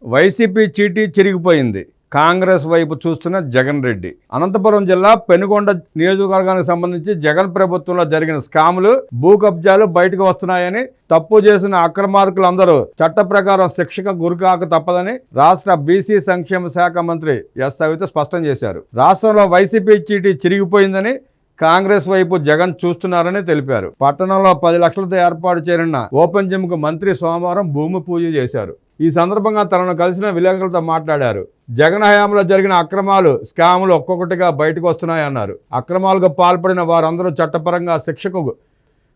YCP చీటీ చిరిగిపోయింది. కాంగ్రెస్ వైపు చూస్తున్న జగన్ రెడ్డి. అనంతపురం జిల్లా పెనుగొండ నియోజకవర్గానికి సంబంధించి జగన్ ప్రభుత్వంలో జరిగిన స్కాములు, భూ కబ్జాలు బయటకు వస్తున్నాయని, తప్పు చేసిన అక్రమార్కులందరూ చట్ట ప్రకారం శిక్షకు గురికాక తప్పదని రాష్ట్ర బీసీ సంక్షేమ శాఖ మంత్రి ఎస్ సవిత స్పష్టం చేశారు. రాష్ట్రంలో వైసీపీ చీటీ చిరిగిపోయిందని, కాంగ్రెస్ వైపు జగన్ చూస్తున్నారని తెలిపారు. పట్టణంలో 10 లక్షలతో ఏర్పాటు చేయనున్న ఓపెన్ జిమ్ కు మంత్రి సోమవారం భూమి పూజ చేశారు. ఈ సందర్భంగా తనను కలిసిన విలేకరులతో మాట్లాడారు. జగన్ హయాంలో జరిగిన అక్రమాలు, స్కాములు ఒక్కొక్కటిగా బయటకు వస్తున్నాయన్నారు. అక్రమాలకు పాల్పడిన వారందరూ చట్టపరంగా శిక్షకు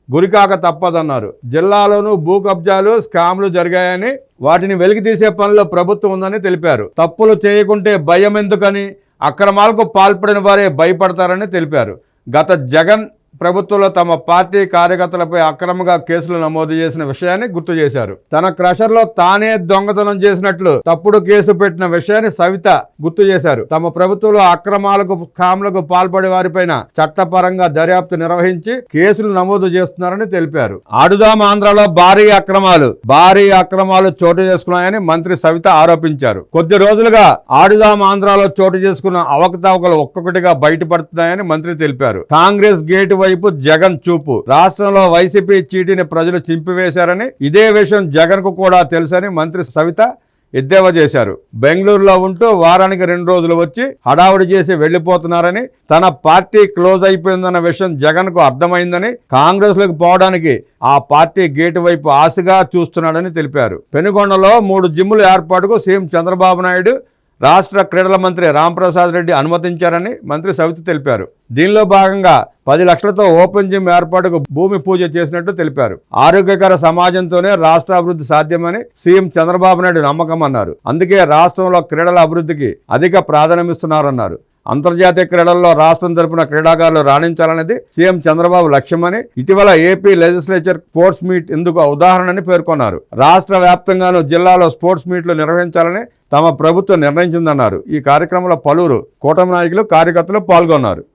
గురికాక తప్పదన్నారు. జిల్లాలోనూ భూ కబ్జాలు, స్కాములు జరిగాయని, వాటిని వెలికితీసే పనిలో ప్రభుత్వం ఉందని తెలిపారు. తప్పులు చేయకుంటే భయం ఎందుకని, అక్రమాలకు పాల్పడిన వారే భయపడతారని తెలిపారు. గత జగన్ ప్రభుత్వంలో తమ పార్టీ కార్యకర్తలపై అక్రమంగా కేసులు నమోదు చేసిన విషయాన్ని గుర్తు చేశారు. తన క్రషర్లో తానే దొంగతనం చేసినట్లు తప్పుడు కేసు పెట్టిన విషయాన్ని సవిత గుర్తు చేశారు. తమ ప్రభుత్వంలో అక్రమాలకు, స్కామ్లకు పాల్పడే వారిపైన చట్టపరంగా దర్యాప్తు నిర్వహించి కేసులు నమోదు చేస్తున్నారని తెలిపారు. ఆడుదాం ఆంధ్రలో భారీ అక్రమాలు చోటు చేసుకున్నాయని మంత్రి సవిత ఆరోపించారు. కొద్ది రోజులుగా ఆడుదాం ఆంధ్రలో చోటు చేసుకున్న అవకతవకలు ఒక్కొక్కటిగా బయటపడుతున్నాయని మంత్రి తెలిపారు. కాంగ్రెస్ గేటు వైపు జగన్ చూపు. రాష్ట్రంలో వైసీపీ చీటీని ప్రజలు చింపివేశారని, ఇదే విషయం జగన్ కు కూడా తెలుసని మంత్రి సవిత ఎద్దేవా చేశారు. బెంగళూరులో ఉంటూ వారానికి 2 రోజులు వచ్చి హడావుడి చేసి వెళ్లిపోతున్నారని, తన పార్టీ క్లోజ్ అయిపోయిందన్న విషయం జగన్ కు అర్థమైందని, కాంగ్రెస్ లోకి పోవడానికి ఆ పార్టీ గేటు వైపు ఆశగా చూస్తున్నాడని తెలిపారు. పెనుగొండలో 3 జిమ్ముల ఏర్పాటుకు సీఎం చంద్రబాబు నాయుడు, రాష్ట్ర క్రీడల మంత్రి రాంప్రసాద్ రెడ్డి అనుమతించారని మంత్రి సవిత తెలిపారు. దీనిలో భాగంగా 10 లక్షలతో ఓపెన్ జిమ్ ఏర్పాటుకు భూమి పూజ చేసినట్టు తెలిపారు. ఆరోగ్యకర సమాజంతోనే రాష్ట్ర అభివృద్ధి సాధ్యమని సీఎం చంద్రబాబు నాయుడు నమ్మకం అన్నారు. అందుకే రాష్ట్రంలో క్రీడల అభివృద్ధికి అధిక ప్రాధాన్యమిస్తున్నారన్నారు. అంతర్జాతీయ క్రీడల్లో రాష్ట్రం తరపున క్రీడాకారులు రాణించాలనేది సీఎం చంద్రబాబు లక్ష్యమని, ఇటీవల ఏపీ లెజిస్లేచర్ స్పోర్ట్స్ మీట్ ఇందుకు ఉదాహరణని పేర్కొన్నారు. రాష్ట్ర వ్యాప్తంగానూ జిల్లాలో స్పోర్ట్స్ మీట్లు నిర్వహించాలని తమ ప్రభుత్వం నిర్ణయించిందన్నారు. ఈ కార్యక్రమంలో పలువురు కూటమి నాయకులు, కార్యకర్తలు పాల్గొన్నారు.